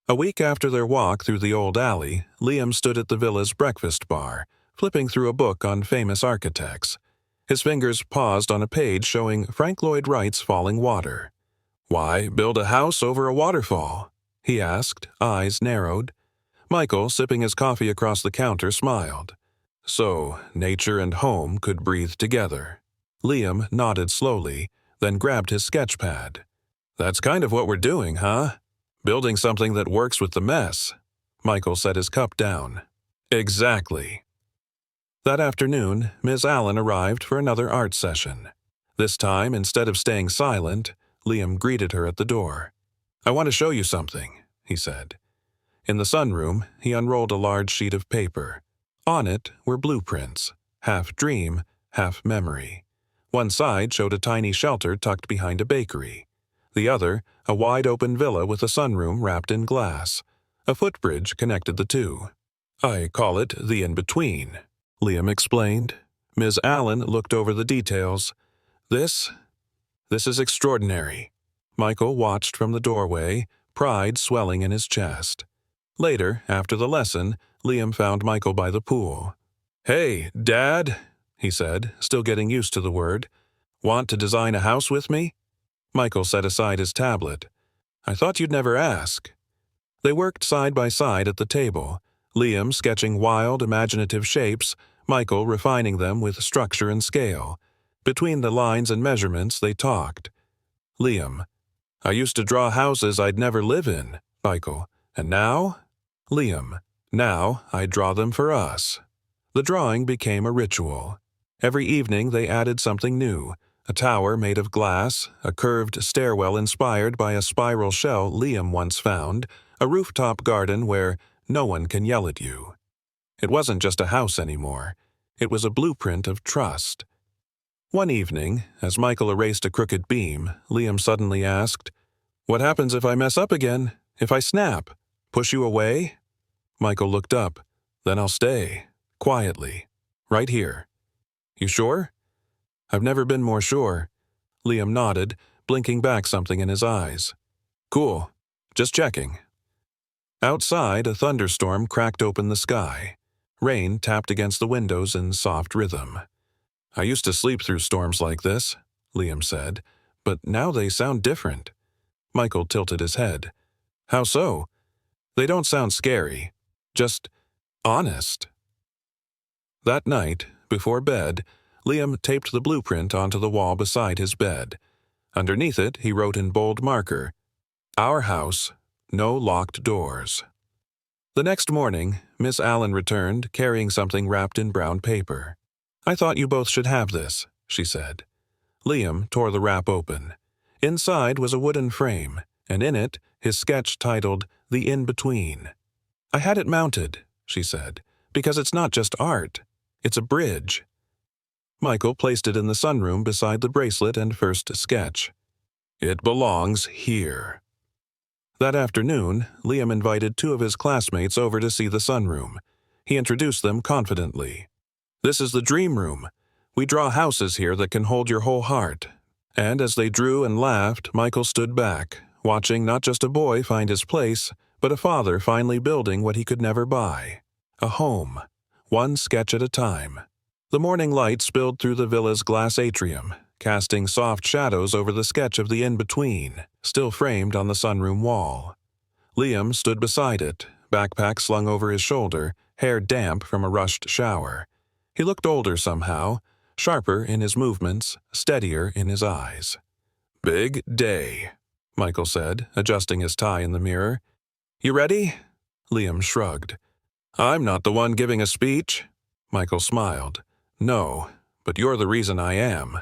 Speaker 1: A week after their walk through the old alley, Liam stood at the villa's breakfast bar, flipping through a book on famous architects. His fingers paused on a page showing Frank Lloyd Wright's Falling Water. "Why build a house over a waterfall?" he asked, eyes narrowed. Michael, sipping his coffee across the counter, smiled. "So, nature and home could breathe together." Liam nodded slowly, then grabbed his sketch pad. "That's kind of what we're doing, huh? Building something that works with the mess." Michael set his cup down. "Exactly." That afternoon, Ms. Allen arrived for another art session. This time, instead of staying silent, Liam greeted her at the door. "I want to show you something," he said. In the sunroom, he unrolled a large sheet of paper. On it were blueprints, half dream, half memory. One side showed a tiny shelter tucked behind a bakery. The other, a wide-open villa with a sunroom wrapped in glass. A footbridge connected the two. "I call it the in-between," Liam explained. Ms. Allen looked over the details. This is extraordinary." Michael watched from the doorway, pride swelling in his chest. Later, after the lesson, Liam found Michael by the pool. "Hey, Dad," he said, still getting used to the word. "Want to design a house with me?" Michael set aside his tablet. "I thought you'd never ask." They worked side by side at the table, Liam sketching wild, imaginative shapes, Michael refining them with structure and scale. Between the lines and measurements, they talked. Liam: "I used to draw houses I'd never live in." Michael: "And now?" Liam: "Now I draw them for us." The drawing became a ritual. Every evening they added something new: a tower made of glass, a curved stairwell inspired by a spiral shell Liam once found, a rooftop garden where no one can yell at you. It wasn't just a house anymore. It was a blueprint of trust. One evening, as Michael erased a crooked beam, Liam suddenly asked, "What happens if I mess up again? If I snap? Push you away?" Michael looked up. "Then I'll stay. Quietly. Right here." "You sure?" "I've never been more sure." Liam nodded, blinking back something in his eyes. "Cool. Just checking." Outside, a thunderstorm cracked open the sky. Rain tapped against the windows in soft rhythm. "I used to sleep through storms like this," Liam said, "but now they sound different." Michael tilted his head. "How so?" "They don't sound scary. Just honest." That night, before bed, Liam taped the blueprint onto the wall beside his bed. Underneath it, he wrote in bold marker, "Our house, no locked doors." The next morning, Miss Allen returned, carrying something wrapped in brown paper. "I thought you both should have this," she said. Liam tore the wrap open. Inside was a wooden frame, and in it, his sketch titled The In-Between. "I had it mounted," she said, "because it's not just art. It's a bridge." Michael placed it in the sunroom beside the bracelet and first sketch. "It belongs here." That afternoon, Liam invited two of his classmates over to see the sunroom. He introduced them confidently. "This is the dream room. We draw houses here that can hold your whole heart." And as they drew and laughed, Michael stood back, watching not just a boy find his place, but a father finally building what he could never buy: a home, one sketch at a time. The morning light spilled through the villa's glass atrium, casting soft shadows over the sketch of the in-between, still framed on the sunroom wall. Liam stood beside it, backpack slung over his shoulder, hair damp from a rushed shower. He looked older somehow, sharper in his movements, steadier in his eyes. "Big day," Michael said, adjusting his tie in the mirror. "You ready?" Liam shrugged. "I'm not the one giving a speech." Michael smiled. "No, but you're the reason I am."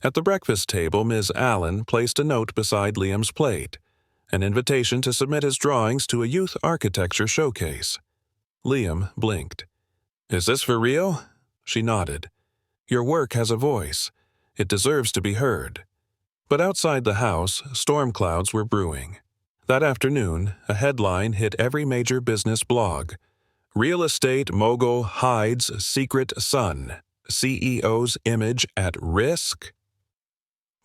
Speaker 1: At the breakfast table, Ms. Allen placed a note beside Liam's plate, an invitation to submit his drawings to a youth architecture showcase. Liam blinked. "Is this for real?" She nodded. "Your work has a voice. It deserves to be heard." But outside the house, storm clouds were brewing. That afternoon, a headline hit every major business blog. "Real estate mogul hides secret son. CEO's image at risk?"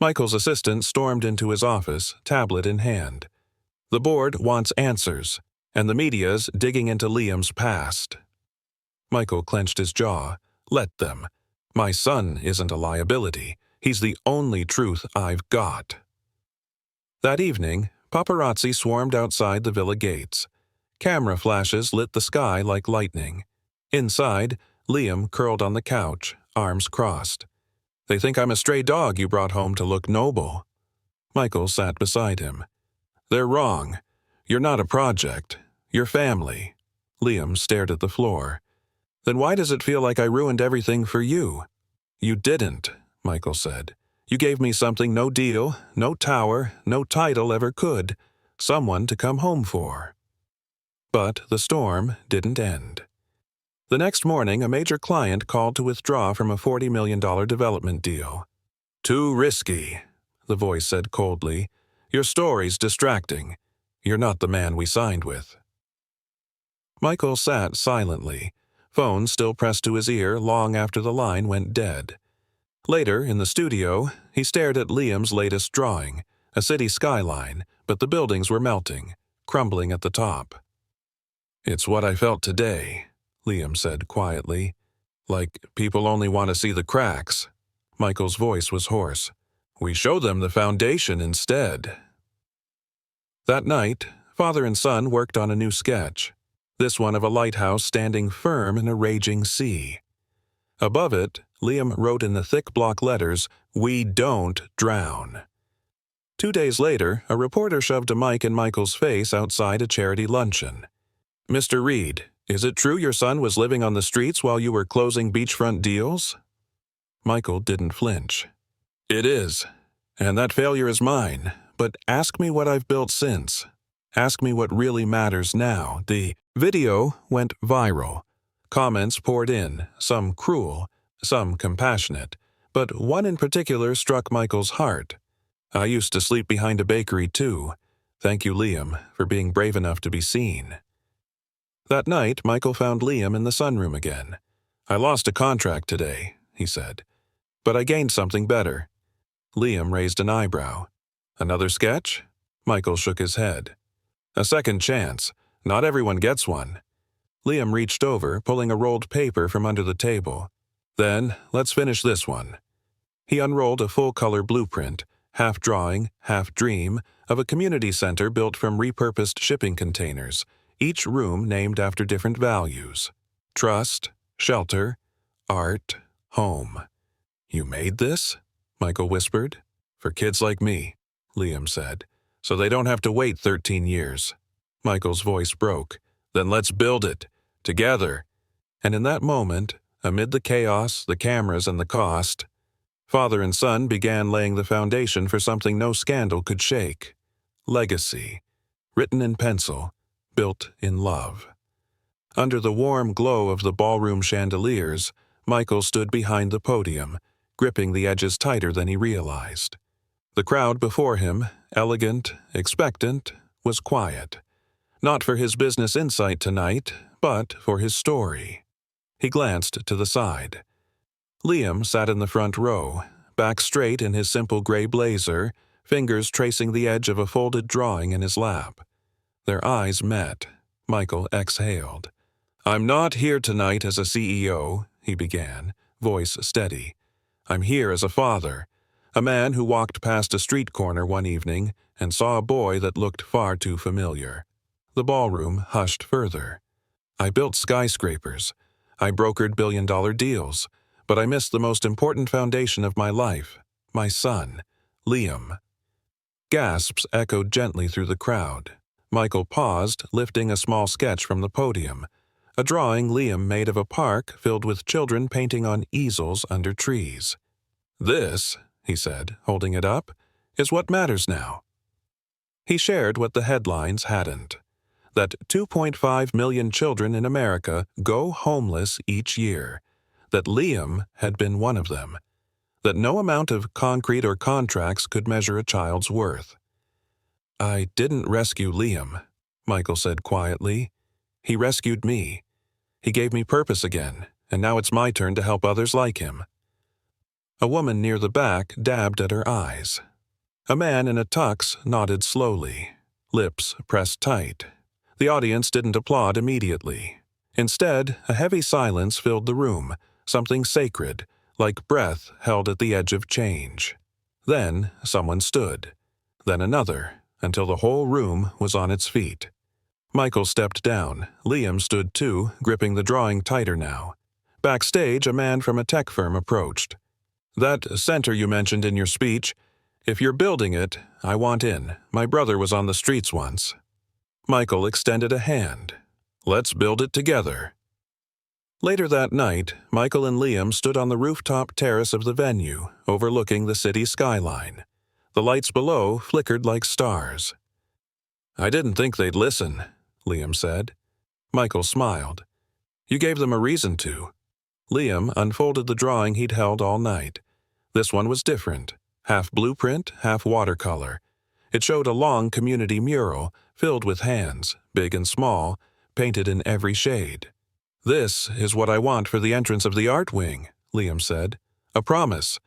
Speaker 1: Michael's assistant stormed into his office, tablet in hand. "The board wants answers, and the media's digging into Liam's past." Michael clenched his jaw. "Let them. My son isn't a liability. He's the only truth I've got." That evening, paparazzi swarmed outside the villa gates. Camera flashes lit the sky like lightning. Inside, Liam curled on the couch, arms crossed. "They think I'm a stray dog you brought home to look noble." Michael sat beside him. "They're wrong. You're not a project. You're family." Liam stared at the floor. "Then why does it feel like I ruined everything for you?" "You didn't," Michael said. "You gave me something no deal, no tower, no title ever could. Someone to come home for." But the storm didn't end. The next morning, a major client called to withdraw from a $40 million development deal. "Too risky," the voice said coldly. "Your story's distracting. You're not the man we signed with." Michael sat silently, phone still pressed to his ear long after the line went dead. Later, in the studio, he stared at Liam's latest drawing, a city skyline, but the buildings were melting, crumbling at the top. "It's what I felt today," Liam said quietly. "Like people only want to see the cracks." Michael's voice was hoarse. "We show them the foundation instead." That night, father and son worked on a new sketch, this one of a lighthouse standing firm in a raging sea. Above it, Liam wrote in the thick block letters, "We don't drown." 2 days later, a reporter shoved a mic in Michael's face outside a charity luncheon. "Mr. Reed, is it true your son was living on the streets while you were closing beachfront deals?" Michael didn't flinch. "It is, and that failure is mine, but ask me what I've built since. Ask me what really matters now." The video went viral. Comments poured in, some cruel, some compassionate, but one in particular struck Michael's heart. "I used to sleep behind a bakery too. Thank you, Liam, for being brave enough to be seen." That night, Michael found Liam in the sunroom again. "I lost a contract today," he said, "but I gained something better." Liam raised an eyebrow. "Another sketch?" Michael shook his head. "A second chance. Not everyone gets one." Liam reached over, pulling a rolled paper from under the table. "Then, let's finish this one." He unrolled a full-color blueprint, half drawing, half dream, of a community center built from repurposed shipping containers, each room named after different values: trust, shelter, art, home. "You made this?" Michael whispered. "For kids like me," Liam said, "so they don't have to wait 13 years. Michael's voice broke. "Then let's build it. Together." And in that moment, amid the chaos, the cameras, and the cost, father and son began laying the foundation for something no scandal could shake. Legacy. Written in pencil. Built in love. Under the warm glow of the ballroom chandeliers, Michael stood behind the podium, gripping the edges tighter than he realized. The crowd before him, elegant, expectant, was quiet. Not for his business insight tonight, but for his story. He glanced to the side. Liam sat in the front row, back straight in his simple gray blazer, fingers tracing the edge of a folded drawing in his lap. Their eyes met. Michael exhaled. "I'm not here tonight as a CEO," he began, voice steady. "I'm here as a father, a man who walked past a street corner one evening and saw a boy that looked far too familiar." The ballroom hushed further. "I built skyscrapers. I brokered billion-dollar deals, but I missed the most important foundation of my life, my son, Liam." Gasps echoed gently through the crowd. Michael paused, lifting a small sketch from the podium, a drawing Liam made of a park filled with children painting on easels under trees. "This," he said, holding it up, "is what matters now." He shared what the headlines hadn't: that 2.5 million children in America go homeless each year, that Liam had been one of them, that no amount of concrete or contracts could measure a child's worth. "I didn't rescue Liam," Michael said quietly. "He rescued me. He gave me purpose again, and now it's my turn to help others like him." A woman near the back dabbed at her eyes. A man in a tux nodded slowly, lips pressed tight. The audience didn't applaud immediately. Instead, a heavy silence filled the room, something sacred, like breath held at the edge of change. Then someone stood, then another, until the whole room was on its feet. Michael stepped down. Liam stood too, gripping the drawing tighter now. Backstage, a man from a tech firm approached. "That center you mentioned in your speech, if you're building it, I want in. My brother was on the streets once." Michael extended a hand. "Let's build it together." Later that night, Michael and Liam stood on the rooftop terrace of the venue, overlooking the city skyline. The lights below flickered like stars. "I didn't think they'd listen," Liam said. Michael smiled. "You gave them a reason to." Liam unfolded the drawing he'd held all night. This one was different, half blueprint, half watercolor. It showed a long community mural filled with hands, big and small, painted in every shade. "This is what I want for the entrance of the art wing," Liam said. "A promise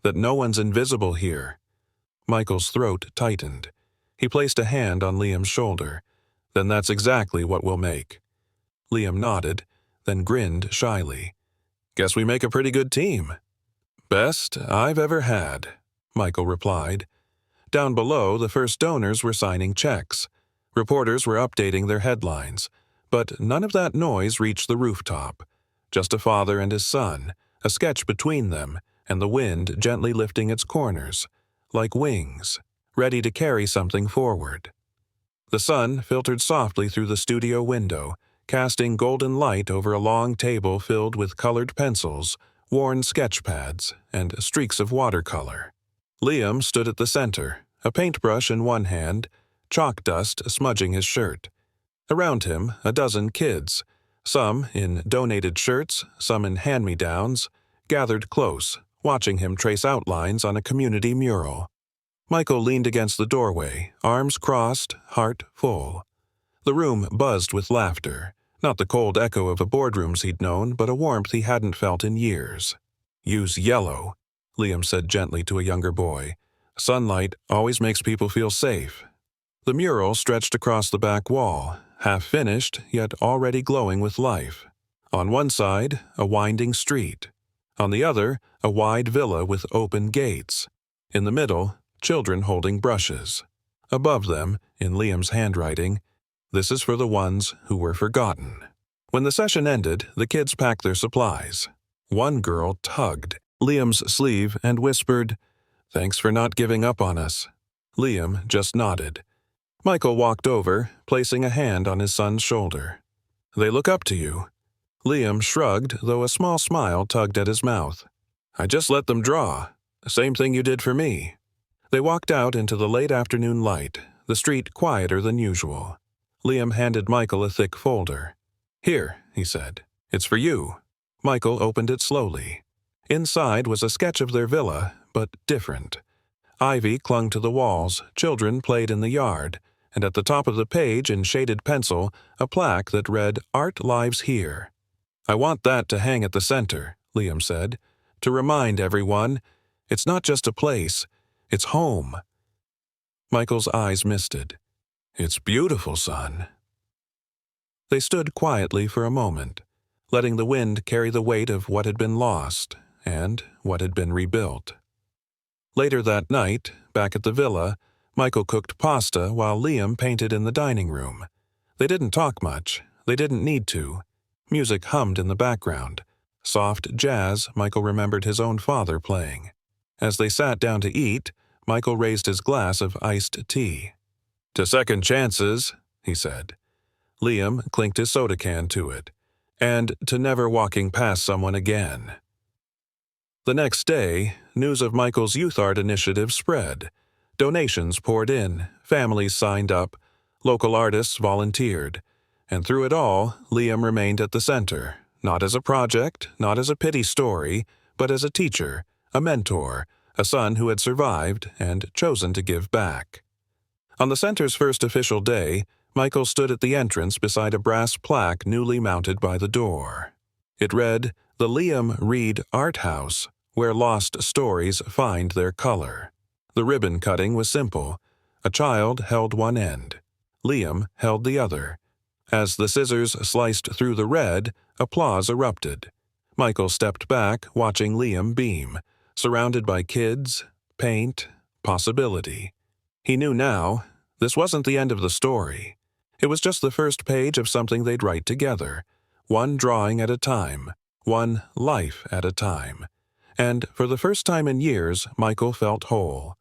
Speaker 1: that no one's invisible here." Michael's throat tightened. He placed a hand on Liam's shoulder. "Then that's exactly what we'll make." Liam nodded, then grinned shyly. "Guess we make a pretty good team." "Best I've ever had," Michael replied. Down below, the first donors were signing checks. Reporters were updating their headlines. But none of that noise reached the rooftop. Just a father and his son, a sketch between them, and the wind gently lifting its corners, like wings, ready to carry something forward. The sun filtered softly through the studio window, casting golden light over a long table filled with colored pencils, worn sketch pads, and streaks of watercolor. Liam stood at the center, a paintbrush in one hand, chalk dust smudging his shirt. Around him, a dozen kids, some in donated shirts, some in hand-me-downs, gathered close, watching him trace outlines on a community mural. Michael leaned against the doorway, arms crossed, heart full. The room buzzed with laughter, not the cold echo of the boardrooms he'd known, but a warmth he hadn't felt in years. "Use yellow," Liam said gently to a younger boy. "Sunlight always makes people feel safe." The mural stretched across the back wall, half finished, yet already glowing with life. On one side, a winding street. On the other, a wide villa with open gates. In the middle, children holding brushes. Above them, in Liam's handwriting, "This is for the ones who were forgotten." When the session ended, the kids packed their supplies. One girl tugged Liam's sleeve and whispered, "Thanks for not giving up on us." Liam just nodded. Michael walked over, placing a hand on his son's shoulder. "They look up to you." Liam shrugged, though a small smile tugged at his mouth. "I just let them draw. Same thing you did for me." They walked out into the late afternoon light, the street quieter than usual. Liam handed Michael a thick folder. "Here," he said. "It's for you." Michael opened it slowly. Inside was a sketch of their villa, but different. Ivy clung to the walls, children played in the yard, and at the top of the page in shaded pencil, a plaque that read, "Art Lives Here." "I want that to hang at the center," Liam said, "to remind everyone, it's not just a place, it's home." Michael's eyes misted. "It's beautiful, son." They stood quietly for a moment, letting the wind carry the weight of what had been lost and what had been rebuilt. Later that night, back at the villa, Michael cooked pasta while Liam painted in the dining room. They didn't talk much. They didn't need to. Music hummed in the background. Soft jazz Michael remembered his own father playing. As they sat down to eat, Michael raised his glass of iced tea. "To second chances," he said. Liam clinked his soda can to it. and to never walking past someone again. The next day, news of Michael's youth art initiative spread. Donations poured in, families signed up, local artists volunteered, and through it all, Liam remained at the center, not as a project, not as a pity story, but as a teacher, a mentor, a son who had survived and chosen to give back. On the center's first official day, Michael stood at the entrance beside a brass plaque newly mounted by the door. It read, "The Liam Reed Art House, where lost stories find their color." The ribbon cutting was simple. A child held one end. Liam held the other. As the scissors sliced through the red, applause erupted. Michael stepped back, watching Liam beam, surrounded by kids, paint, possibility. He knew now, this wasn't the end of the story. It was just the first page of something they'd write together, one drawing at a time, one life at a time. And for the first time in years, Michael felt whole.